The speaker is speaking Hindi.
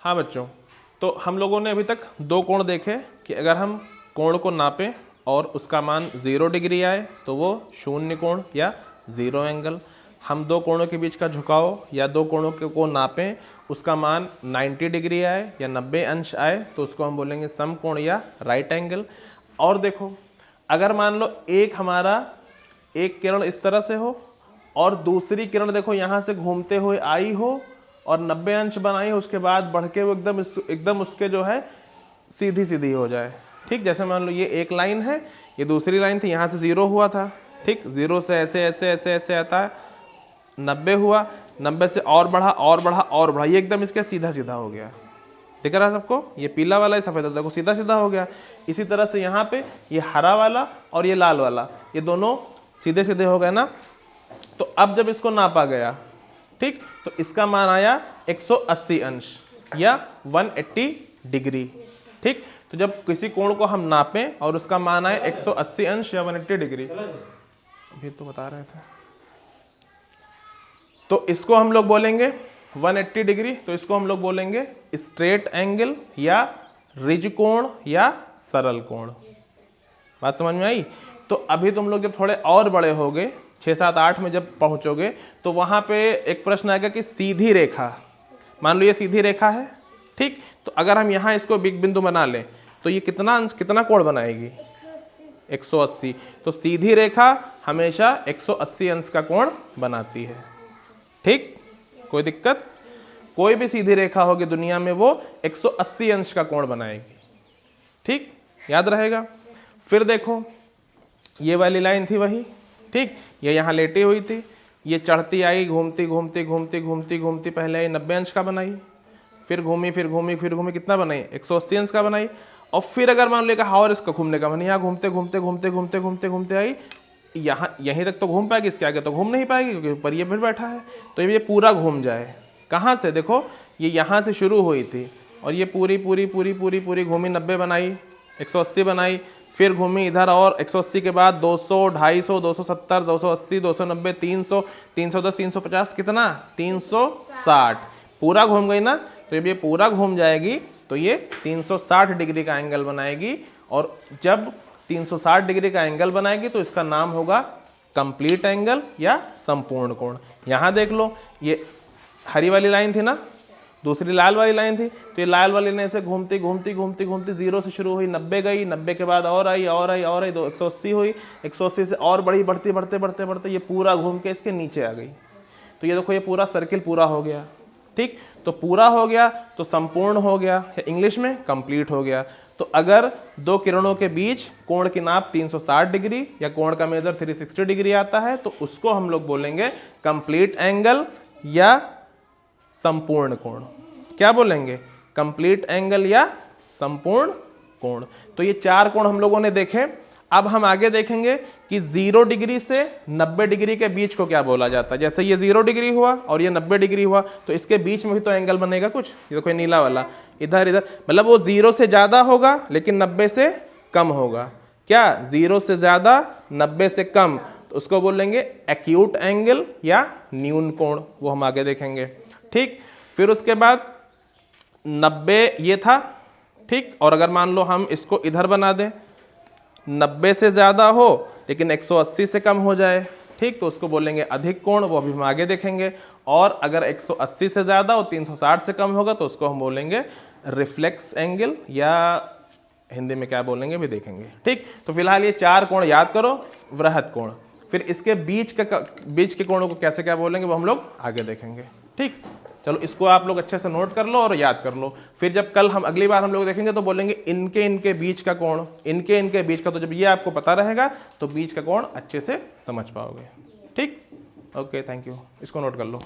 हाँ बच्चों, तो हम लोगों ने अभी तक दो कोण देखे कि अगर हम कोण को नापें और उसका मान 0 डिग्री आए तो वो शून्य कोण या ज़ीरो एंगल। हम दो कोणों के बीच का झुकाव या दो कोणों को नापें, उसका मान 90 डिग्री आए या 90 अंश आए तो उसको हम बोलेंगे समकोण या राइट एंगल। और देखो, अगर मान लो एक किरण इस तरह से हो और दूसरी किरण देखो यहाँ से घूमते हुए आई हो और 90 अंश बनाई हो, उसके बाद बढ़ के वो एकदम उसके जो है सीधी सीधी हो जाए। ठीक, जैसे मान लो ये एक लाइन है, ये दूसरी लाइन थी, यहाँ से 0 हुआ था। ठीक, 0 से ऐसे ऐसे ऐसे ऐसे आता है, 90 हुआ, 90 से और बढ़ा और बढ़ा और बढ़ा, ये एकदम इसके सीधा सीधा हो गया। दिख रहा है सबको? ये पीला वाला, ये सफेद वाला, देखो सीधा सीधा हो गया। इसी तरह से यहाँ पे ये हरा वाला और ये लाल वाला, ये दोनों सीधे सीधे हो गए ना। तो अब जब इसको नापा गया, ठीक, तो इसका मान आया 180 अंश या 180 डिग्री। ठीक, तो जब किसी कोण को हम नापें और उसका मान आए 180 अंश या 180 डिग्री, अभी तो बता रहे थे, तो इसको हम लोग बोलेंगे 180 डिग्री, तो इसको हम लोग बोलेंगे स्ट्रेट एंगल या रिज कोण या सरल कोण। बात समझ में आई? तो अभी तुम लोग जब थोड़े और बड़े होगे, 6, 7, 8 में जब पहुंचोगे, तो वहां पे एक प्रश्न आएगा कि सीधी रेखा, मान लो ये सीधी रेखा है, ठीक, तो अगर हम यहाँ इसको बिग बिंदु बना लें तो ये कितना कोण बनाएगी? 180। तो सीधी रेखा हमेशा 180 अंश का कोण बनाती है। ठीक, कोई दिक्कत? कोई भी सीधी रेखा होगी दुनिया में वो 180 अंश का कोण बनाएगी। ठीक, याद रहेगा। फिर देखो, ये वाली लाइन थी वही, ठीक, ये यहाँ लेटी हुई थी, ये चढ़ती आई, घूमती घूमती घूमती घूमती घूमती पहले 90 अंश का बनाई, फिर घूमी फिर घूमी फिर घूमी, कितना बनाई? 180 अंश का बनाई। और फिर अगर मान लो कहा और इसका घूमने का मन, यहाँ घूमते घूमते घूमते घूमते घूमते घूमते आई, यहाँ यहीं तक तो घूम पाएगी, इसके आगे तो घूम नहीं पाएगी क्योंकि ऊपर ये फिर बैठा है। तो ये पूरा घूम जाए, कहाँ से? देखो, ये यहाँ से शुरू हुई थी और ये पूरी पूरी पूरी पूरी पूरी घूमी, 90 बनाई, 180 बनाई, फिर घूमी इधर और 180 के बाद 200, 250, 270, 280, 290, 300, 310, 350, कितना? 360। पूरा घूम गई ना। तो जब ये पूरा घूम जाएगी तो ये 360 डिग्री का एंगल बनाएगी, और जब 360 डिग्री का एंगल बनाएगी तो इसका नाम होगा कंप्लीट एंगल या संपूर्ण कोण। यहाँ देख लो, ये हरी वाली लाइन थी ना, दूसरी लाल वाली लाइन थी, तो ये लाल वाली लाइन से घूमती घूमती घूमती घूमती 0 से शुरू हुई, 90 गई, 90 के बाद और आई और आई और आई, तो 180 हुई, 180 से और बढ़ी, बढ़ते बढ़ते बढ़ते बढ़ते ये पूरा घूम के इसके नीचे आ गई। तो ये देखो, ये पूरा सर्किल पूरा हो गया। ठीक, तो पूरा हो गया तो संपूर्ण हो गया, इंग्लिश में कंप्लीट हो गया। तो अगर दो किरणों के बीच कोण की नाप 360 डिग्री या कोण का मेजर 360 डिग्री आता है तो उसको हम लोग बोलेंगे कंप्लीट एंगल या संपूर्ण कोण। क्या बोलेंगे? कंप्लीट एंगल या संपूर्ण कोण। तो ये 4 कोण हम लोगों ने देखे। अब हम आगे देखेंगे कि 0 डिग्री से 90 डिग्री के बीच को क्या बोला जाता है। जैसे ये 0 डिग्री हुआ और ये 90 डिग्री हुआ, तो इसके बीच में भी तो एंगल बनेगा कुछ। ये देखो, नीला वाला इधर इधर, मतलब वो 0 से ज्यादा होगा लेकिन 90 से कम होगा। क्या? 0 से ज्यादा 90 से कम, तो उसको बोलेंगे एक्यूट एंगल या न्यून कोण। वो हम आगे देखेंगे। ठीक, फिर उसके बाद 90 ये था, ठीक, और अगर मान लो हम इसको इधर बना दें, 90 से ज्यादा हो लेकिन 180 से कम हो जाए, ठीक, तो उसको बोलेंगे अधिक कोण। वो अभी हम आगे देखेंगे। और अगर 180 से ज्यादा और 360 से कम होगा तो उसको हम बोलेंगे रिफ्लेक्स एंगल, या हिंदी में क्या बोलेंगे भी देखेंगे। ठीक, तो फिलहाल ये 4 कोण याद करो, वृहत कोण। फिर इसके बीच के कोणों को कैसे क्या बोलेंगे वो हम लोग आगे देखेंगे। ठीक, चलो इसको आप लोग अच्छे से नोट कर लो और याद कर लो। फिर जब कल हम अगली बार हम लोग देखेंगे तो बोलेंगे इनके बीच का कोण, इनके बीच का। तो जब ये आपको पता रहेगा तो बीच का कोण अच्छे से समझ पाओगे। ठीक, ओके, थैंक यू। इसको नोट कर लो।